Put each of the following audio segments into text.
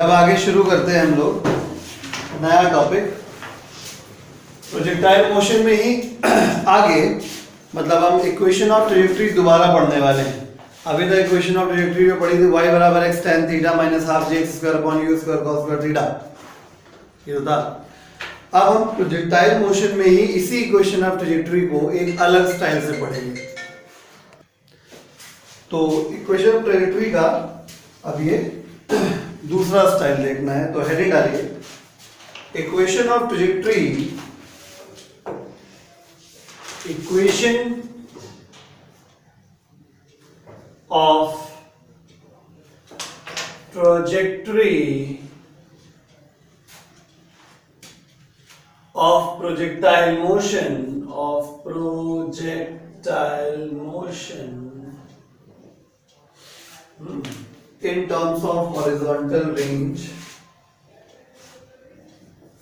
अब आगे शुरू करते हैं हम लोग नया टॉपिक प्रोजेक्टाइल मोशन में ही आगे मतलब हम इक्वेशन ऑफ ट्रैजेक्टरी दोबारा पढ़ने वाले हैं। अभी तक इक्वेशन ऑफ ट्रैजेक्टरी में पढ़ी थी y बराबर x tan theta minus half j x square upon u square cos square theta, ये होता। अब हम प्रोजेक्टाइल मोशन में ही इसी इक्वेशन ऑफ ट्रैजेक्टरी को एक अलग स्टाइल से पढ़ेंगे। तो इक्वेशन ऑफ ट्रैजेक्टरी का अब ये दूसरा स्टाइल देखना है, तो हेडिंग डालिए equation of trajectory, equation of trajectory of projectile motion in terms of horizontal range,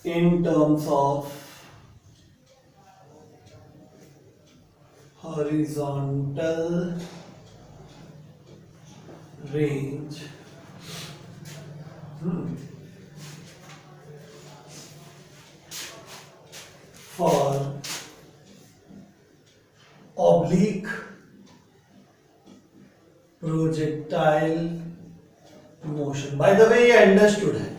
in terms of horizontal range for oblique projectile motion. By the way, ये understood है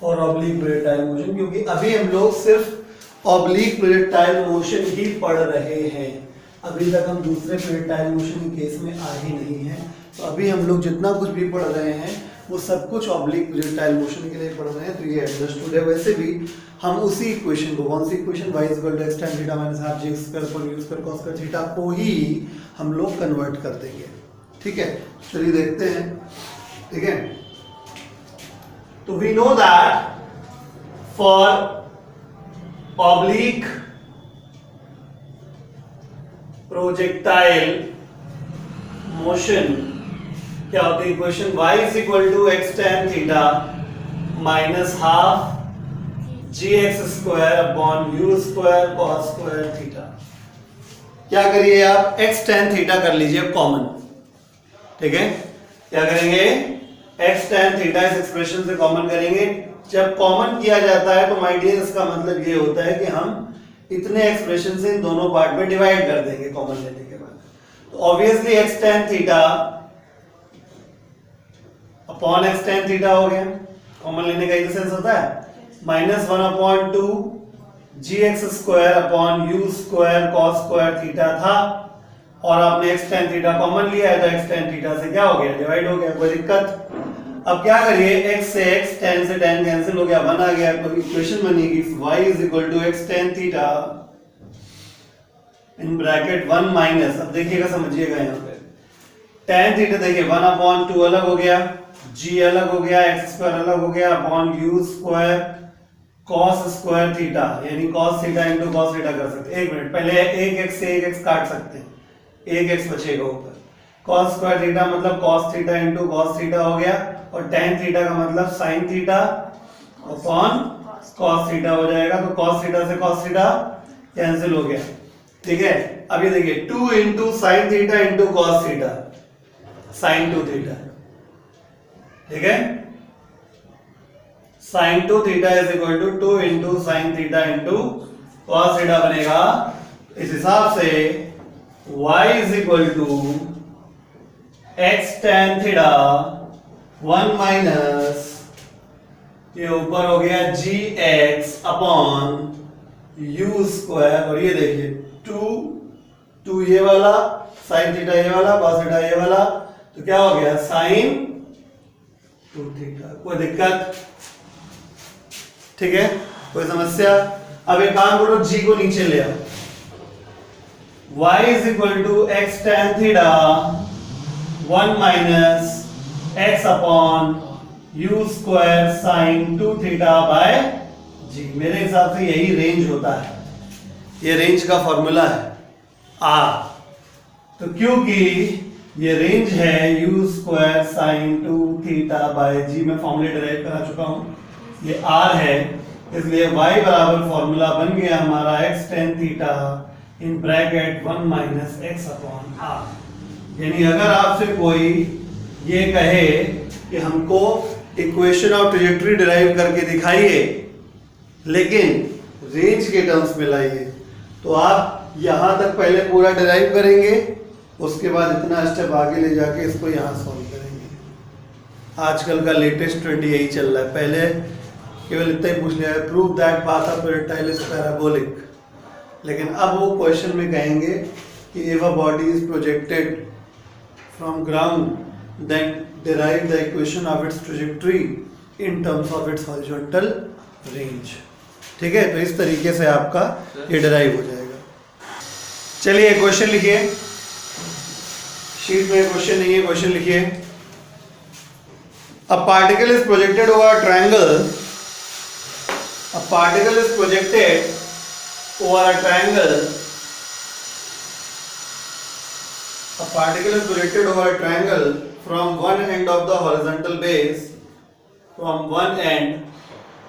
फॉर ऑब्लिक प्रोजेक्टाइल मोशन, क्योंकि अभी हम लोग सिर्फ oblique projectile motion ही पढ़ रहे हैं। अभी तक हम दूसरे प्रोजेक्टाइल मोशन के केस में आ ही नहीं है। तो अभी हम लोग जितना कुछ भी पढ़ रहे हैं वो सब कुछ ऑब्लिक प्रोजेक्टाइल मोशन के लिए पढ़ रहे हैं, तो ये अंडरस्टूड है। वैसे भी हम उसी इक्वेशन को, कौन सी equation y x tan theta minus half j square upon u square cos square theta को ही हम लोग कन्वर्ट कर देंगे। ठीक है, चलिए देखते हैं। ठीक है, तो we know that for oblique projectile motion क्या होती है equation y is equal to x tan theta minus half gx square upon u square cos square theta. क्या करिए आप x tan थीटा कर लीजिए कॉमन। ठीक है, क्या करेंगे x tan थीटा इस एक्सप्रेशन से कॉमन करेंगे। जब कॉमन किया जाता है तो माय डियर इसका मतलब ये होता है कि हम इतने एक्सप्रेशन से इन दोनों पार्ट में डिवाइड कर देंगे कॉमन लेने के बाद। तो obviously x tan theta upon x tan theta हो गया। कॉमन लेने का ये सेंस होता है minus 1/2 gx square upon u square cos square theta था, और आपने x tan थीटा कॉमन लिया है तो x tan थीटा से क्या हो गया, डिवाइड हो गया। कोई दिक्कत? अब क्या करिए x से x, tan से tan कैंसिल हो गया, 1 आ गया। तो इक्वेशन बनेगी y is equal to x tan theta in bracket 1 minus, अब देखिएगा समझिएगा यहाँ पे tan थीटा देखिए 1/2 अलग हो गया, g अलग हो गया, x स्क्वायर अलग हो गया upon u square cos square theta, यानी cos theta into cos theta कर सकते हैं। एक मिनट, पहले एक x से एक x काट सकते हैं, एक x बचेगा ऊपर। cos स्क्वायर थीटा मतलब cos theta into cos theta हो गया, और tan थीटा का मतलब sin theta upon cos theta हो जाएगा। तो cos थीटा से cos थीटा कैंसिल हो गया। ठीक है, अब ये देखिए 2 into sine theta into cos theta, sin 2 theta. ठीक है, sin 2 theta is equal to 2 into sine theta into cos theta बनेगा। इस हिसाब से y is equal to x tan theta 1 minus ये ऊपर हो गया gx अपॉन u स्क्वायर, और ये देखिए 2 ये वाला, sin थीटा ये वाला, cos थीटा ये वाला, तो क्या हो गया sin 2 थीटा। कोई दिक्कत? ठीक है, कोई समस्या? अब एक काम करो, g को नीचे ले आओ। y is equal to x tan theta 1 minus x upon u square sin 2 theta by g। मेरे हिसाब से यही रेंज होता है, ये रेंज का फॉर्मूला है r। तो क्योंकि ये रेंज है u square sin 2 theta by g, मैं फॉर्मूला डिराइव करा चुका हूं, ये r है, इसलिए y बराबर फॉर्मूला बन गया हमारा x tan theta in bracket 1 minus x upon r। यानी अगर आपसे कोई ये कहे कि हमको इक्वेशन ऑफ ट्रेजेक्टरी डिराइव करके दिखाइए, लेकिन रेंज के टर्म्स में लाइए। तो आप यहां तक पहले पूरा डिराइव करेंगे, उसके बाद इतना स्टेप आगे ले जाके इसको यहां सॉल्व करेंगे। आजकल का लेटेस्ट ट्रेंड यही चल रहा है। पहले केवल इतना ही पूछ लिया है, prove that path of projectile is parabolic, लेकिन अब वो क्वेश्चन में कहेंगे कि if a body is projected from ground then derive the equation of its trajectory in terms of its horizontal range. ठीक है, तो इस तरीके से आपका ये डिराइव हो जाएगा। चलिए क्वेश्चन लिखिए, शीट में क्वेश्चन नहीं है, क्वेश्चन लिखिए। A particle is projected over triangle, a particle is projected over a triangle, a particle is projected over a triangle from one end of the horizontal base, from one end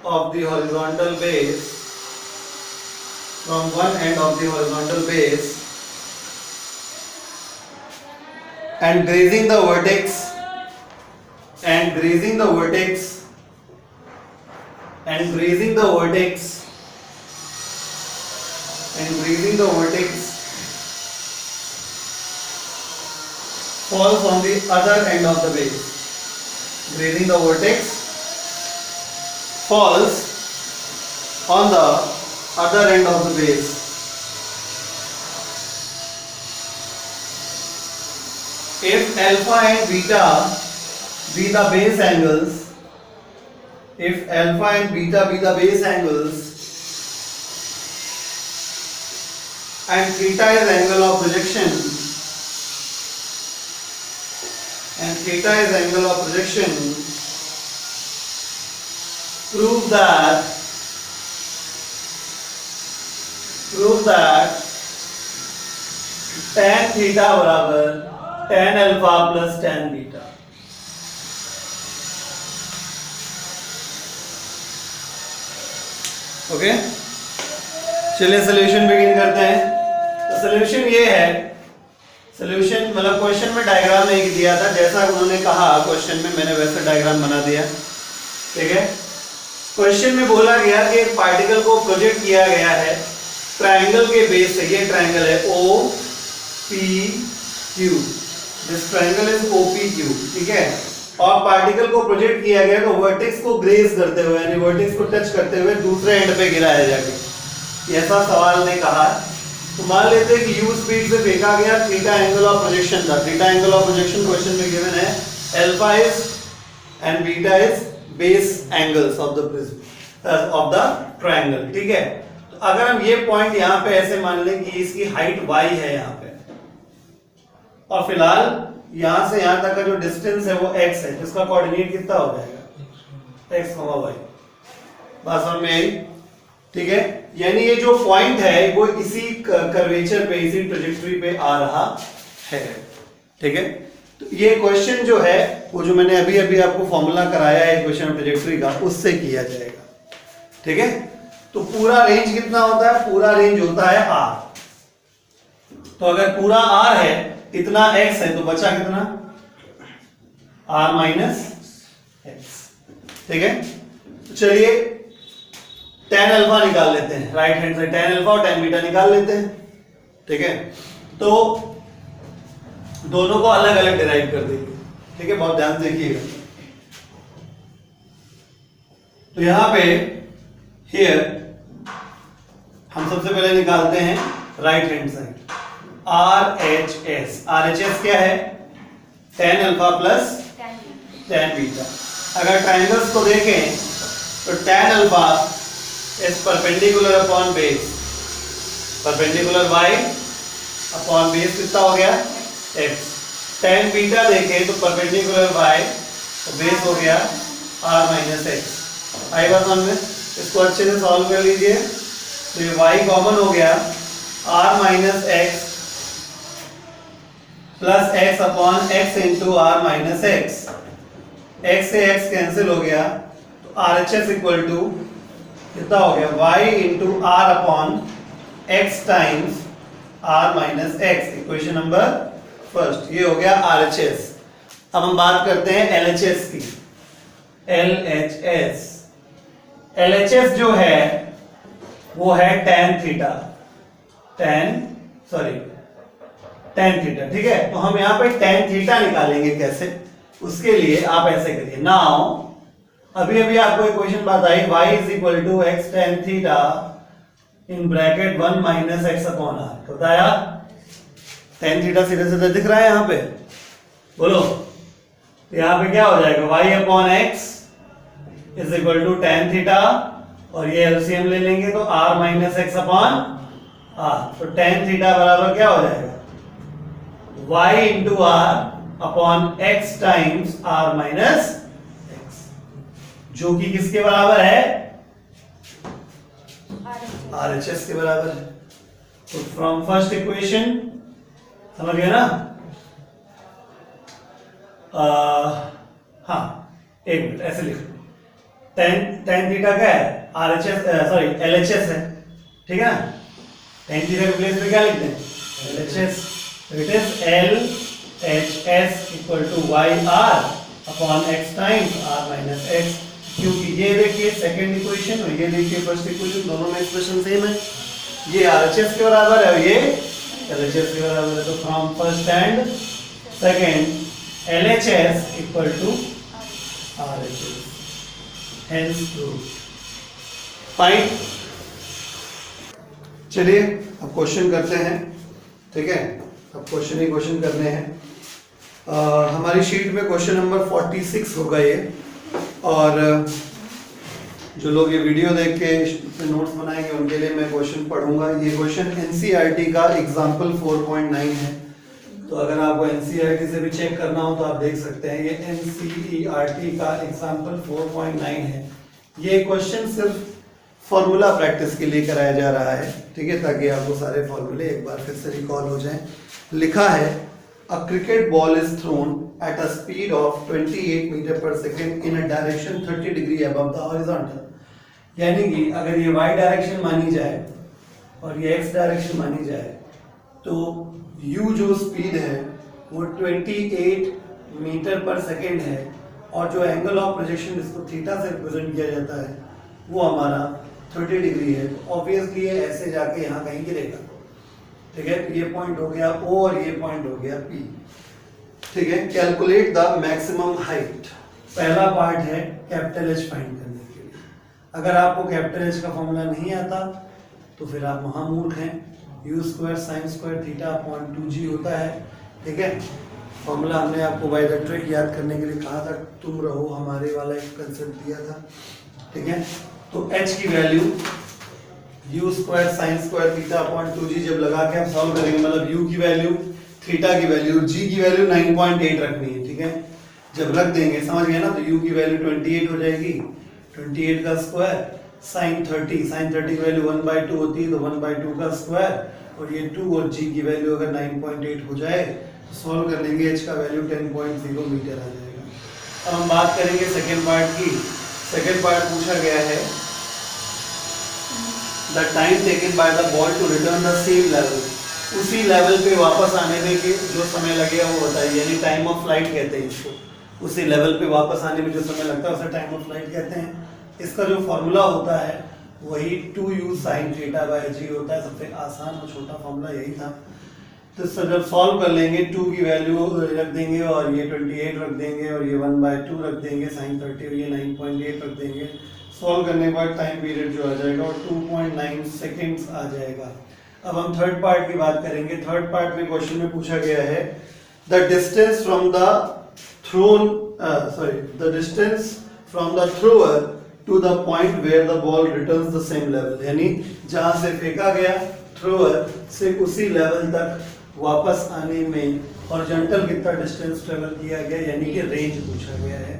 of the horizontal base, from one end of the horizontal base and grazing the vertex, and grazing the vertex, and grazing the vertex, and grazing the vertex falls on the other end of the base. Grazing the vertex falls on the other end of the base. If alpha and beta be the base angles, if alpha and beta be the base angles and theta is angle of projection, and theta is angle of projection, prove that tan theta बराबर tan alpha plus tan beta। Okay, चलिए solution begin करते हैं। तो solution ये है, solution मतलब question में diagram नहीं दिया था, जैसा उन्होंने कहा क्वेश्चन में मैंने वैसा डायग्राम बना दिया। ठीक है, क्वेश्चन में बोला गया कि एक पार्टिकल को प्रोजेक्ट किया गया है ट्रायंगल के बेस से। ये ट्रायंगल है OPQ, this triangle is OPQ। ठीक है, और पार्टिकल को प्रोजेक्ट किया गया तो वर्टेक्स को ग्रेस करते हुए, यानी वर्टेक्स को टच करते हुए दूसरे एंड पे गिराया जाके, ऐसा सवाल ने कहा। तो मान लेते हैं कि u स्पीड से फेंका गया, थीटा एंगल ऑफ प्रोजेक्शन था। Theta angle of projection question में गिवन है, alpha is and beta is base angles of the prism of the triangle. ठीक है, तो अगर हम ये पॉइंट यहाँ पे ऐसे मान लें कि इसकी हाइट y है यहाँ पे, और फिलहाल यहां से यहां तक का जो डिस्टेंस है वो x है, जिसका कोऑर्डिनेट कितना हो जाएगा x, y। बात समझ में आई? ठीक है, यानी ये जो पॉइंट है वो इसी कर्वेचर पे, इसी ट्रेजेक्टरी पे आ रहा है। ठीक है, तो ये क्वेश्चन जो है वो जो मैंने अभी अभी आपको फॉर्मूला कराया है इक्वेशन ऑफ ट्रेजेक्टरी का, उससे किया जाएगा। ठीक है, तो पूरा रेंज कितना होता है? पूरा रेंज होता है r। तो अगर पूरा r है, इतना x है, तो बचा कितना? r minus x। ठीक है, तो चलिए tan अल्फा निकाल लेते हैं, राइट हैंड से tan अल्फा और tan बीटा निकाल लेते हैं। ठीक है, तो दोनों को अलग अलग डिराइव कर देंगे। ठीक है, बहुत ध्यान से देखिएगा। तो यहां पे हियर हम सबसे पहले निकालते हैं right hand side, RHS। RHS क्या है? tan alpha plus tan beta. अगर ट्रायंगल्स को देखें तो tan alpha is perpendicular upon base, perpendicular y upon base कितना हो गया? x। tan बीटा देखें तो परपेंडिकुलर y तो बेस हो गया r माइनस x। आई बात समझ में? इसको अच्छे से सॉल्व कर लीजिए। तो ये y कॉमन हो गया, r minus x plus x upon x into r minus x. x से x कैंसिल हो गया, तो RHS इक्वल टू कितना हो गया? y into r upon x times r minus x. Equation number first, ये हो गया RHS। अब हम बात करते हैं LHS की। LHS। LHS जो है वो है tan थीटा, tan थीटा, ठीक है। तो हम यहाँ पे tan थीटा निकालेंगे कैसे, उसके लिए आप ऐसे करिए। नाउ अभी अभी आपको एक क्वेश्चन बताई, y is equal to x tan theta in bracket 1 minus x upon r. बताया tan थीटा सीधे सीधे दिख रहा है यहाँ पे, बोलो। तो यहाँ पे क्या हो जाएगा, y upon x is equal to tan theta, और ये एलसीएम ले लेंगे तो r minus x upon r. तो tan थीटा बराबर क्या हो जाएगा, y into r upon x times r minus x, जो कि किसके बराबर है, RHS के बराबर है। तो फ्रॉम फर्स्ट इक्वेशन, समझ गए ना। हाँ एक मिनट ऐसे लिखो, tan थीटा क्या है, RHS सॉरी LHS है, ठीक है ना। tan थीटा के प्लेस पे क्या लिखते हैं, LHS। It is LHS equal to YR upon x times r minus x, क्योंकि ये देखिए सेकंड इक्वेशन और ये देखिए फर्स्ट इक्वेशन, दोनों में एक्सप्रेशन सेम है। ये RHS के बराबर है और ये LHS के बराबर है। तो from first and second LHS equal to RHS, hence prove. Fine. चलिए अब क्वेश्चन करते हैं, ठीक है। अब क्वेश्चन ही क्वेश्चन करने हैं। हमारी शीट में क्वेश्चन नंबर 46 होगा ये, और जो लोग ये वीडियो देख के नोट्स बनाएंगे उनके लिए मैं क्वेश्चन पढ़ूंगा। ये क्वेश्चन एनसीईआरटी का एग्जाम्पल 4.9 है, तो अगर आपको एनसीईआरटी से भी चेक करना हो तो आप देख सकते हैं। ये एनसीईआरटी का एग्जाम्पल 4.9 है। ये क्वेश्चन सिर्फ फॉर्मूला प्रैक्टिस के लिए कराया जा रहा है, ठीक है, ताकि आपको सारे फॉर्मूले एक बार फिर से रिकॉल हो जाएं। लिखा है a cricket ball is thrown at a speed of 28 metre पर second in a direction 30 degree above the horizontal. यानी कि अगर ये y डायरेक्शन मानी जाए और ये x डायरेक्शन मानी जाए, तो u जो स्पीड है वो 28 मीटर पर सेकेंड है, और जो एंगल ऑफ प्रोजेक्शन जिसको थीटा से रिप्रेजेंट किया जाता है वो हमारा 30 डिग्री है। ऑब्वियसली ये ऐसे जाके यहाँ कहीं गिरेगा, ठीक है। ये पॉइंट हो गया O और ये पॉइंट हो गया P, ठीक है। कैलकुलेट द मैक्सिमम हाइट, पहला पार्ट है कैपिटल H फाइंड करने के लिए। अगर आपको कैपिटल H का फॉर्मूला नहीं आता तो फिर आप महामूर्ख हैं। u square sine square theta upon 2g होता है, ठीक है। फॉर्मूला हमने आपको बाय द ट्रिक याद करने के लिए कहा था, तुम रहो हमारे वाला एक कंसेप्ट दिया था, ठीक है। तो h की value u square sine square theta upon 2g जब लगा के हम सॉल्व करेंगे, मतलब u की वैल्यू, थीटा की वैल्यू, g की वैल्यू 9.8 रखनी है, ठीक है। जब रख देंगे, समझ गए ना, तो u की वैल्यू 28 हो जाएगी, 28 का स्क्वायर साइन 30 की वैल्यू 1/2 होती है, तो 1/2 का स्क्वायर, और ये 2 और g की वैल्यू अगर 9.8 हो जाए तो सॉल्व कर लेंगे, h का वैल्यू 10.0 मीटर आ जाएगा। अब हम बात करेंगे सेकेंड पार्ट की। सेकेंड पार्ट पूछा गया है the time taken by the ball to return the same level, उसी लेवल पे वापस आने में के जो समय लगेगा वो बताइए, यानी टाइम ऑफ फ्लाइट कहते हैं इसको। उसी लेवल पे वापस आने में जो समय लगता है उसे टाइम ऑफ फ्लाइट कहते हैं। इसका जो फॉर्मूला होता है वही 2u sin theta by g होता है। सबसे आसान और छोटा फॉर्मूला यही था। तो इससे जब सॉल्व कर लेंगे, 2 की वैल्यू रख देंगे और ये 28 रख देंगे और ये 1/2 रख देंगे, sin 30 और ये 9.8 रख देंगे। सॉल्व करने के बाद टाइम पीरियड जो आ जाएगा और 2.9 सेकेंड्स आ जाएगा। अब हम थर्ड पार्ट की बात करेंगे। थर्ड पार्ट में क्वेश्चन में पूछा गया है the distance from the thrower to the point where the ball returns the same level, यानी जहां से फेंका गया थ्रोअर से उसी लेवल तक वापस आने में हॉरिजॉन्टल कितना डिस्टेंस ट्रेवल किया गया, यानी कि रेंज पूछा गया है,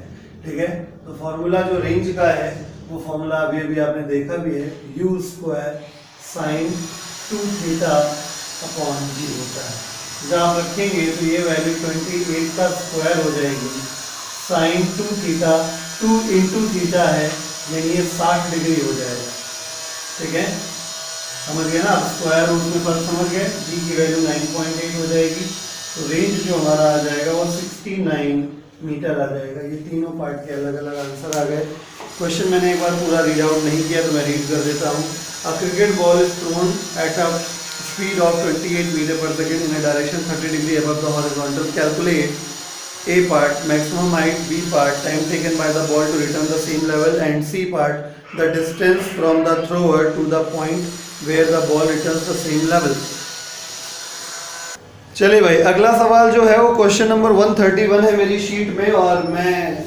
ठीक है। तो फॉर्मूला जो रेंज का है वो फॉर्मूला अभी अभी आपने देखा भी है, u square sine 2 theta upon g होता है। जब आप रखेंगे तो ये वैल्यू 28 का स्क्वायर हो जाएगी, साइन 2 थीटा 2 इंटू थीटा है, यानी ये 60 डिग्री हो जाएगा, ठीक है। समझ गए ना, स्क्वायर रूट में फर्क समझ गए। g की वैल्यू 9.8 हो जाएगी, तो रेंज जो हमारा आ जाएगा वो 69 मीटर आ जाएगा। ये तीनों पार्ट के अलग अलग आंसर आ गए। क्वेश्चन मैंने एक बार पूरा रीड आउट नहीं किया तो मैं रीड कर देता हूँ। A cricket ball is thrown at a speed of 28 meter per second in a direction 30 degree above the horizontal. Calculate A part maximum height, B part time taken by the ball to return the same level, and C part the distance from the thrower to the point where the ball returns the same level. चलिए भाई, अगला सवाल जो है वो question number 131 है मेरी sheet में, और मैं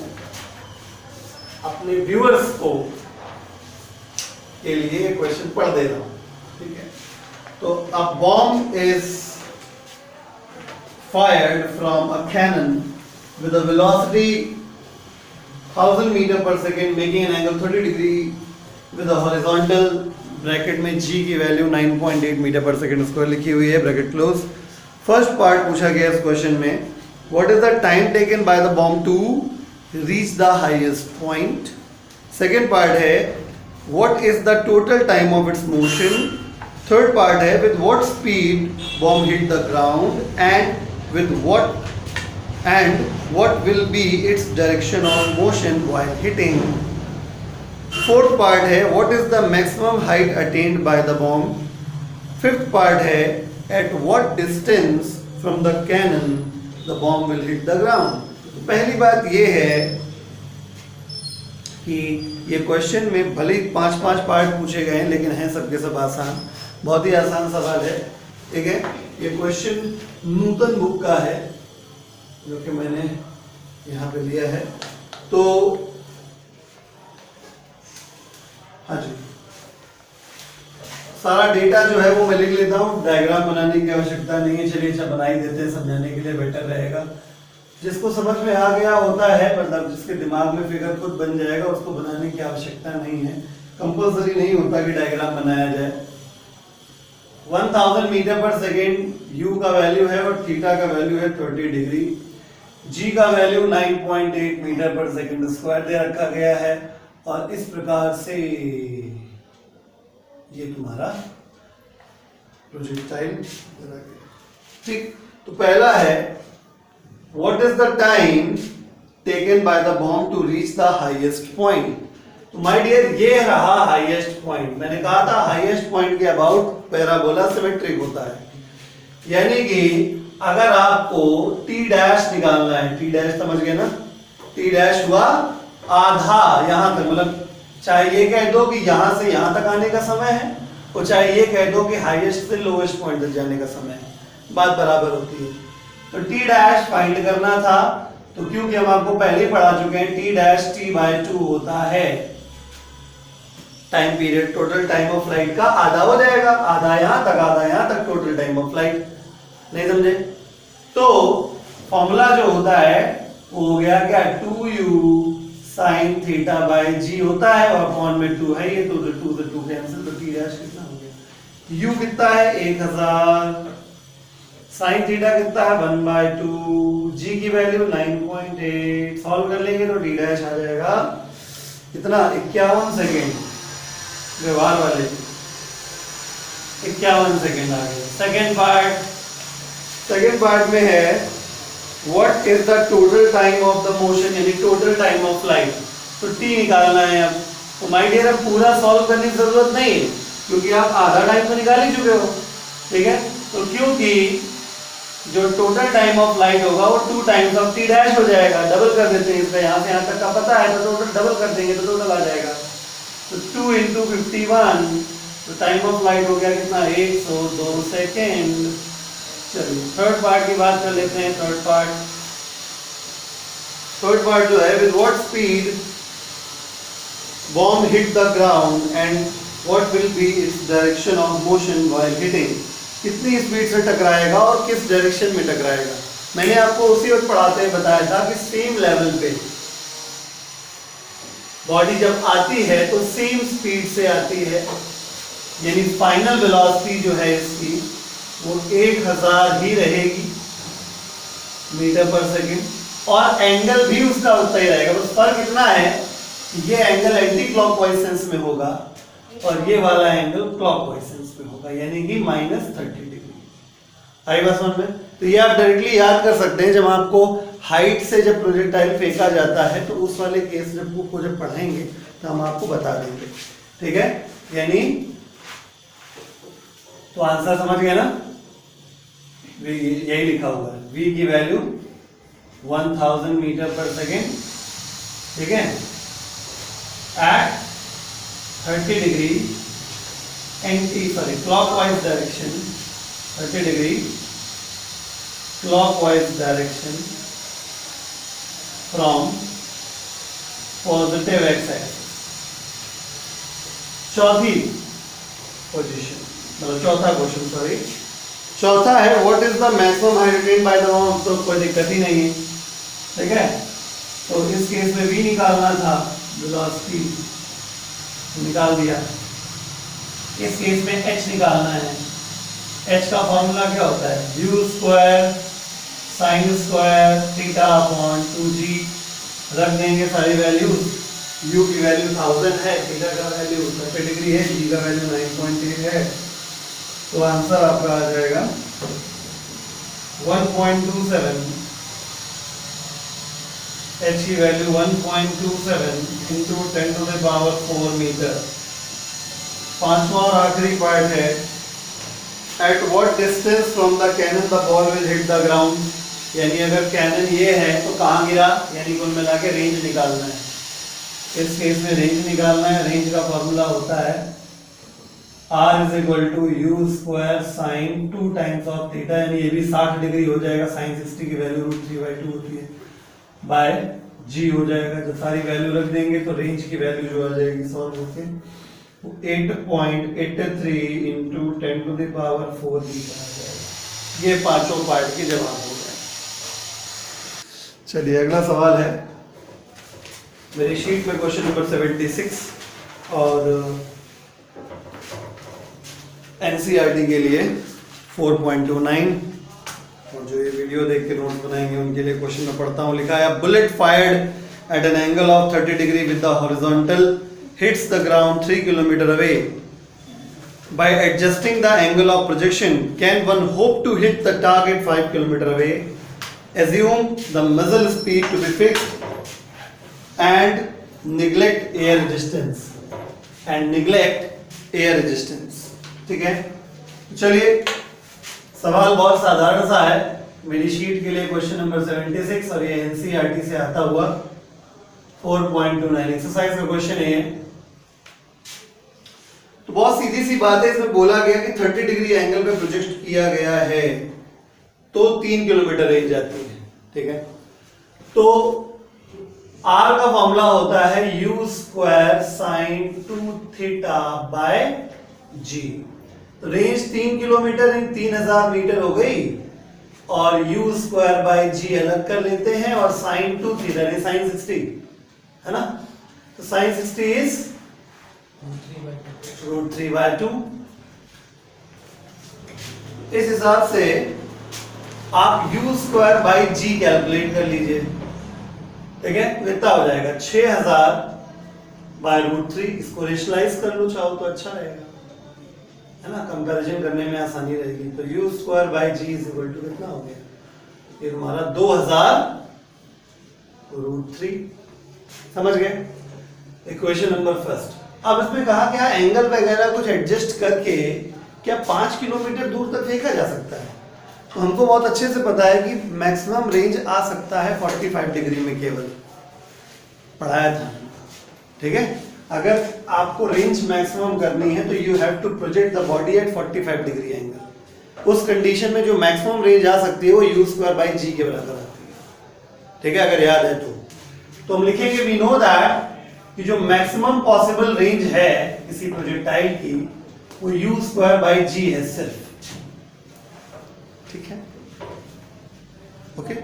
अपने व्यूअर्स को के लिए क्वेश्चन पढ़ दे रहा हूँ। ठीक है, तो a bomb is fired from a cannon with a velocity 1000 meter per second making an angle 30 degree with a horizontal bracket में g की वैल्यू 9.8 मीटर पर सेकेंड स्क्वायर लिखी हुई है, ब्रैकेट क्लोज। फर्स्ट पार्ट पूछा गया इस क्वेश्चन में, what is the time taken by the bomb to reach the highest point. Second part है what is the total time of its motion. Third part है with what speed bomb hit the ground and with what will be its direction of motion while hitting. Fourth part है what is the maximum height attained by the bomb. Fifth part है at what distance from the cannon the bomb will hit the ground. पहली बात ये है कि ये question में भले ही 5-5 पार्ट पूछे गए हैं लेकिन हैं सबके सब आसान, बहुत ही आसान सवाल है। ठीक है, ये क्वेश्चन नूतन बुक का है जो कि मैंने यहाँ पे लिया है। तो हाँ जी, सारा डेटा जो है वो मैं लिख लेता हूँ, डायग्राम बनाने की आवश्यकता नहीं है। चलिए अच्छा बना ही देते हैं, समझाने के लिए बेटर रहेगा। जिसको समझ में आ गया होता है, मतलब जिसके दिमाग में फिगर खुद बन जाएगा, उसको बनाने की आवश्यकता नहीं है। कंपल्सरी नहीं होता कि डायग्राम बनाया जाए। 1000 मीटर पर सेकेंड u का वैल्यू है और थीटा का वैल्यू है 30 डिग्री। g का वैल्यू 9.8 मीटर पर सेकेंड स्क्वायर दे रखा गया है, और इस प्रकार से ये तुम्हारा प्रोजेक्टाइल। ठीक, तो पहला है what is the time taken by the bomb to reach the highest point. तो माय डियर, ये रहा हाईएस्ट पॉइंट। मैंने कहा था हाईएस्ट पॉइंट के अबाउट पैराबोला सिमेट्रिक होता है, यानी कि अगर आपको टी डैश निकालना है, टी डैश समझ गए ना, टी डैश हुआ आधा यहां तक, मतलब चाहे ये कह दो कि यहां से यहां तक आने का समय है, और चाहे ये कह दो कि हाईएस्ट से लोएस्ट पॉइंट तक जाने का समय है, बात बराबर होती है। तो टी डैश फाइंड करना था, तो क्योंकि हम आपको पहले ही पढ़ा चुके हैं टी डैश t/2 होता है time period, total time of flight का आधा हो जाएगा, आधा यहां तक आधा यहां तक, टोटल टाइम ऑफ फ्लाइट। नहीं समझे? तो फॉर्मूला जो होता है वो हो गया क्या, 2u sin theta by g होता है, और अपॉन में 2 है, ये तो 2 से 2 कैंसिल, तो t डैश कितना हो गया, u कितना है 1000, sin थीटा कितना है 1/2, g की वैल्यू 9.8, सॉल्व कर लेंगे तो d डैश आ जाएगा कितना 51 सेकेंड, व्यवहार वाले 51 सेकेंड आ गए। सेकेंड पार्ट में है what is the total time of the motion, यानी टोटल टाइम ऑफ फ्लाइट। तो t निकालना है अब। तो माय डियर, अब पूरा सॉल्व करने की जरूरत नहीं है क्योंकि आप आधा टाइम तो निकाल ही चुके हो। ठीक है, तो क्योंकि जो टोटल टाइम ऑफ फ्लाइट होगा वो 2 टाइम्स ऑफ t डैश हो जाएगा। डबल कर देते हैं, इसका यहाँ से यहाँ तक का पता है, तो टोटल डबल कर देंगे तो टोटल आ जाएगा। तो 2 × 51, तो टाइम ऑफ फ्लाइट हो गया कितना 102 सेकेंड। चलिए थर्ड पार्ट की बात कर लेते हैं। थर्ड पार्ट जो है, with what speed bomb hit the ground and what will be its direction of motion while hitting. कितनी स्पीड से टकराएगा और किस डायरेक्शन में टकराएगा। मैंने आपको उसी वक्त पढ़ाते हुए बताया था कि सेम लेवल पे बॉडी जब आती है तो सेम स्पीड से आती है, यानी फाइनल वेलोसिटी जो है इसकी वो 1000 ही रहेगी मीटर पर सेकेंड, और एंगल भी उसका उतना ही रहेगा। बस फर्क इतना है कि ये एंगल एंटी क्लॉकवाइज सेंस में होगा और ये वाला एंगल क्लॉकवाइज सेंस में होगा, यानी कि -30 डिग्री। आई बात समझ में? तो ये आप डायरेक्टली याद कर सकते हैं। जब आपको हाइट से जब प्रोजेक्टाइल फेंका जाता है तो उस वाले केस जब पढ़ाएंगे तो हम आपको बता देंगे, ठीक है। यानी तो आंसर समझ गए ना, यही लिखा हुआ है, v की वैल्यू 1000 मीटर पर सेकेंड, ठीक है, eight 30 degree clockwise direction, 30 degree clockwise direction from positive x-axis। चौथी पोजीशन, मतलब चौथा क्वेश्चन, सॉरी चौथा है, what is the maximum height attained by the worm. तो कोई दिक्कत ही नहीं है, ठीक है। तो इस केस में v निकालना था, वेलोसिटी निकाल दिया। इस केस में h निकालना है। h का फॉर्मूला क्या होता है, u square sine square theta upon 2g। रख देंगे सारी वैल्यूज, u की वैल्यू 1000 है, थीटा का वैल्यू 30 डिग्री है, g का वैल्यू 9.8 है। तो आंसर आपका आ जाएगा 1.27, h की value 1.27 into 10 to the power 4 metre. पांचवा और आखिरी पार्ट है, at what distance from the cannon the ball will hit the ground. यानी अगर कैनन ये है तो कहाँ गिरा, यानी कुल मिला के रेंज निकालना है। इस केस में रेंज निकालना है। रेंज का फॉर्मूला होता है r is equal to u square sine 2 times of theta, यानी ये भी 60 डिग्री हो जाएगा, साइन 60 की वैल्यू √3/2 होती है, बाय g हो जाएगा। जब सारी वैल्यू रख देंगे तो रेंज की वैल्यू जो आ जाएगी सॉल्व होके 8.83 into 10 to the power 4 metre आ जाएगा। ये पांचों पार्ट के जवाब हो गए। चलिए अगला सवाल है मेरी शीट में, क्वेश्चन नंबर 76 और एनसीईआरटी के लिए 4.29, और जो ये वीडियो देख के नोट बनाएंगे उनके लिए क्वेश्चन में पढ़ता हूँ। लिखा है, bullet fired eight an angle of 30 degree with the horizontal hits the ground 3 km away. By adjusting the angle of projection, can one hope to hit the target 5 km away? Assume the muzzle speed to be fixed and neglect air resistance. ठीक है, चलिए सवाल बहुत साधारण सा है। मेरी sheet के लिए क्वेश्चन नंबर 76 और ये एनसीईआरटी से आता हुआ 4.29 एक्सरसाइज का क्वेश्चन है। तो बहुत सीधी सी बात है, इसमें बोला गया कि 30 डिग्री एंगल पे प्रोजेक्ट किया गया है तो 3 किलोमीटर रेंज आती है, ठीक है। तो R का फॉर्मूला होता है u square sine 2 theta by g। तो रेंज 3 किलोमीटर इन 3000 मीटर हो गई, और u स्क्वायर बाय g अलग कर लेते हैं, और साइन 2 थीटा साइन 60 है ना, तो साइन 60 इज √3/2। इस हिसाब से आप u square by g calculate कर लीजिए, ठीक है। कितना हो जाएगा 6000 बाय √3। इसको रेशनलाइज कर लो चाहो तो अच्छा रहेगा, है ना, कंपैरिजन करने में आसानी रहेगी। तो u square by g is equal to कितना हो गया, ये तुम्हारा 2000 √3। समझ गए, इक्वेशन नंबर फर्स्ट। अब इसमें कहा क्या, एंगल वगैरह कुछ एडजस्ट करके क्या 5 किलोमीटर दूर तक फेंका जा सकता है। तो हमको बहुत अच्छे से पता है कि मैक्सिमम रेंज आ सकता है 45 डिग्री में, केवल पढ़ाया था, ठीक है। अगर आपको रेंज मैक्सिमम करनी है तो you have to project the body at 45 degree angle. उस कंडीशन में जो मैक्सिमम रेंज आ सकती है वो u स्क्वायर बाई g के बराबर आती है, ठीक है, अगर याद है तो हम लिखेंगे वी नो दैट कि जो मैक्सिमम पॉसिबल रेंज है किसी प्रोजेक्टाइल की वो u स्क्वायर बाई g है सिर्फ, ठीक है, ओके।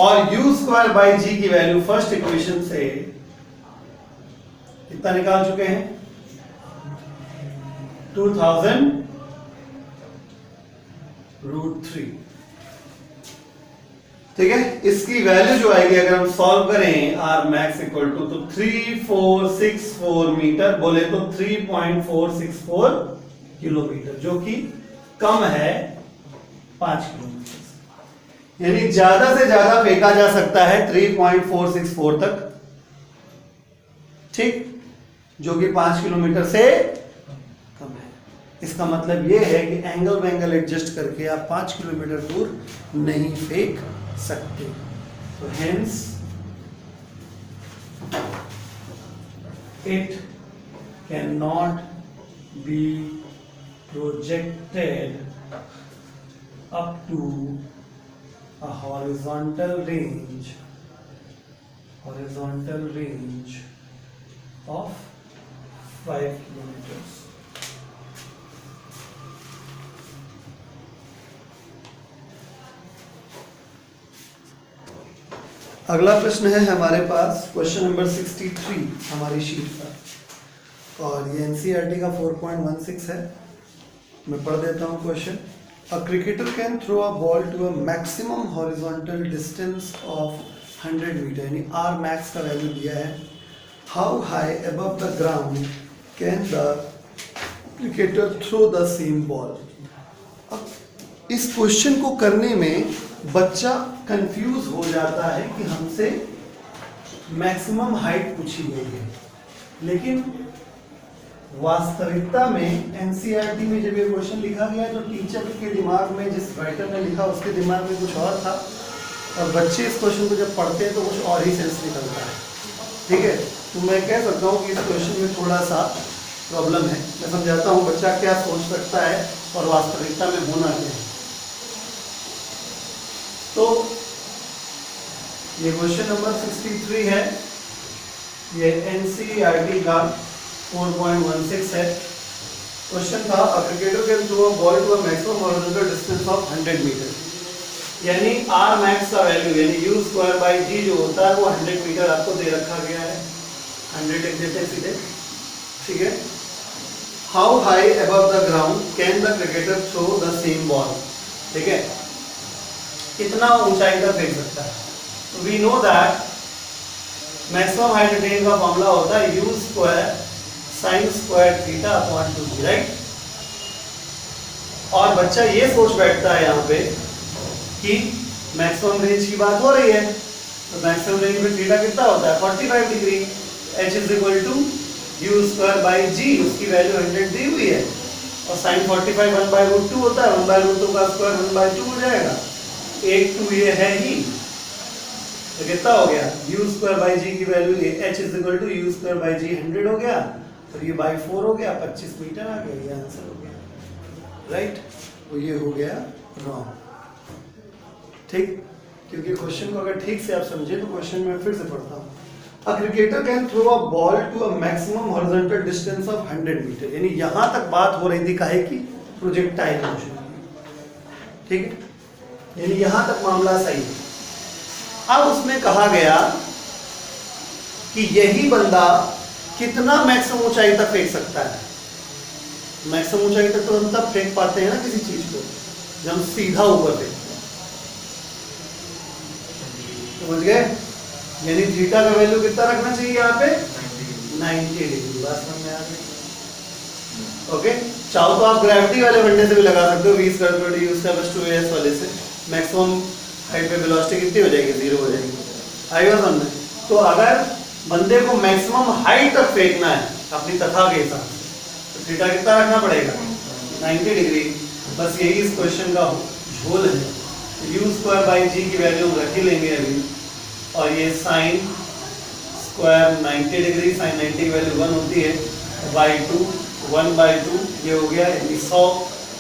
और u स्क्वायर बाई g की वैल्यू फर्स्ट इक्वेशन से कितना निकाल चुके हैं, 2000 √3, ठीक है। इसकी वैल्यू जो आएगी अगर हम सॉल्व करें r मैक्स इक्वल टू, तो 3464 मीटर, बोले तो 3.464 किलोमीटर, जो कि कम है 5 किलोमीटर। यानी ज्यादा से ज्यादा फेंका जा सकता है 3.464 तक, ठीक, जो कि 5 किलोमीटर से कम है। इसका मतलब यह है कि एंगल वेंगल एडजस्ट करके आप 5 किलोमीटर दूर नहीं फेंक सकते। तो hence it can not be projected up to a horizontal range of 5 kilometers. अगला प्रश्न है हमारे पास क्वेश्चन नंबर 63 हमारी शीट पर, और ये एनसीईआरटी का 4.16 है। मैं पढ़ देता हूँ question. A cricketer can throw a ball to a maximum horizontal distance of 100 meter, यानी R max का वैल्यू दिया है। How high above the ground can the cricketer throw the same ball? अब इस क्वेश्चन को करने में बच्चा कंफ्यूज हो जाता है कि हमसे मैक्सिमम हाइट पूछी गई है, लेकिन वास्तविकता में एनसीईआरटी में जब ये क्वेश्चन लिखा गया तो टीचर के दिमाग में, जिस राइटर ने लिखा उसके दिमाग में कुछ और था, और बच्चे इस क्वेश्चन को जब पढ़ते हैं तो कुछ और ही सेंस निकलता है। ठीक है, तो मैं कह सकता हूँ कि इस क्वेश्चन में थोड़ा सा प्रॉब्लम है। मैं समझाता हूँ बच्चा क्या सोच सकता है और वास्तविकता में होना क्या है। तो ये क्वेश्चन नंबर 63 है, ये एनसीईआरटी का 4.16 है। क्वेश्चन था a cricketer can throw a ball to a maximum horizontal distance of 100 metre, यानी आर मैक्स का वैल्यू यानी यू स्क्वायर बाई जी जो होता है वो 100 मीटर आपको दे रखा गया है। 100 लिख देते हैं सीधे, ठीक है। How high above the ground can the cricketer throw the same ball, ठीक है, कितना ऊंचाई तक फेंक सकता है। तो we know that maximum height attain का फॉर्मूला होता है u square sine square theta upon 2, right. और बच्चा ये सोच बैठता है यहाँ पे कि मैक्सिमम रेंज की बात हो रही है, तो मैक्सिमम रेंज में थीटा कितना होता है 45 degree. h is equal to u square by g, उसकी वैल्यू 100 दी हुई है, और साइन 45 1/√2 होता है, 1/√2 का स्क्वायर 1/2 हो जाएगा। 1 2 ये है ही, तो कितना हो गया यू स्क्वायर बाई जी की value h is equal to u square by g 100 हो गया, और ये बाई 4 हो गया, 25 मीटर आ गया, ये आंसर हो गया, राइट। तो ये हो गया रॉन्ग, ठीक, क्योंकि क्वेश्चन को अगर ठीक से आप समझे तो क्वेश्चन में फिर से पढ़ता हूँ। A cricketer can throw a ball to a maximum horizontal distance of 100 metre, यानी यहां तक बात हो रही थी काहे की प्रोजेक्टाइल मोशन की, ठीक है, यानी यहां तक मामला सही है। अब उसमें कहा गया कि यही बंदा कितना मैक्सिमम ऊंचाई तक फेंक सकता है। मैक्सिमम ऊंचाई तक तो हम तब फेंक पाते हैं ना किसी चीज को जब हम सीधा ऊपर फेंकते हैं, समझ गए। यानी थीटा का वैल्यू कितना रखना चाहिए यहाँ पे 90 डिग्री, बात समझ में आ गई। ओके, चाहो तो आप ग्रेविटी वाले फंडे से भी लगा सकते हो, 20 × यूज का बस 2as वाले से मैक्सिमम हाइट पे वेलोसिटी कितनी हो जाएगी 0 हो जाएगी। आएगा समझ। तो अगर बंदे को मैक्सिमम हाइट तक फेंकना है अपनी तथा के हिसाब से, तो थीटा कितना रखना पड़ेगा 90 डिग्री। बस यही इस क्वेश्चन का झोल है। यू स्क्वायर बाई जी की वैल्यू रख ही लेंगे अभी, और ये साइन स्क्वायर 90 डिग्री, साइन 90 की वैल्यू 1 होती है, बाई 2 1/2 ये हो गया, यानी 100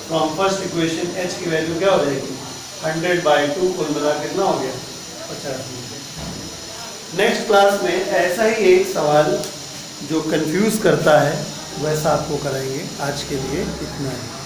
फ्रॉम फर्स्ट इक्वेशन h की वैल्यू क्या हो जाएगी 100/2, कुल मिला कितना हो गया 50 मीटर। नेक्स्ट क्लास में ऐसा ही एक सवाल जो कंफ्यूज करता है वैसा आपको कराएंगे। आज के लिए इतना ही।